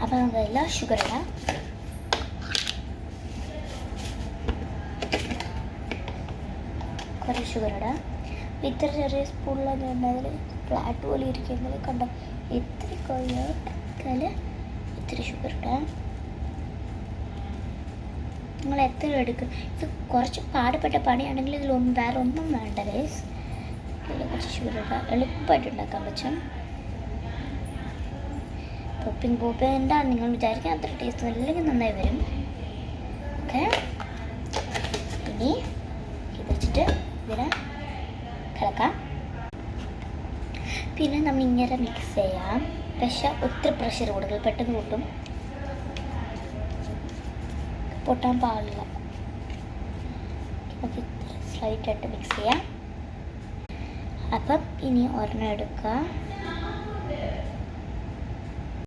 അപ്പം നമുക്കതിൽ ഷുഗർ ഇടാം. കുറേ ഷുഗർ ഇടാം. ഇത്ര ചെറിയ സ്പൂണിലൊന്നും ഉണ്ടായാൽ ഫ്ലാറ്റ് പോലെ ഇരിക്കുന്നത് കണ്ടോ. ഇത്തിരി കൊയ്യാൽ ഇത്തിരി ഷുഗർ ഇടാം. നിങ്ങൾ എത്ര എടുക്കും. ഇത് കുറച്ച് പാടുപെട്ട പണിയാണെങ്കിൽ ഇതിലൊന്നും വേറെ ഒന്നും വേണ്ട ഗൈസ്. ഇതിൽ കുറച്ച് ഷുഗർ ഇടാം. എളുപ്പമായിട്ട് ഉണ്ടാക്കാൻ പറ്റും. പോപ്പ് എന്താ നിങ്ങൾ വിചാരിക്കാൻ അത്ര ടേസ്റ്റ് നല്ലെങ്കിൽ നന്നായി വരും. ഓക്കെ, ഇനി ഇത് വെച്ചിട്ട് ഇതിനെ കലക്കാം. പിന്നെ നമ്മൾ ഇങ്ങനെ മിക്സ് ചെയ്യാം. പക്ഷേ ഒത്തിരി പ്രഷർ കൊടുക്കുക, പെട്ടെന്ന് പൊട്ടാൻ പാടില്ല. നമുക്ക് സ്ലൈറ്റായിട്ട് മിക്സ് ചെയ്യാം. അപ്പം ഇനി ഒരെണ്ണം എടുക്കുക.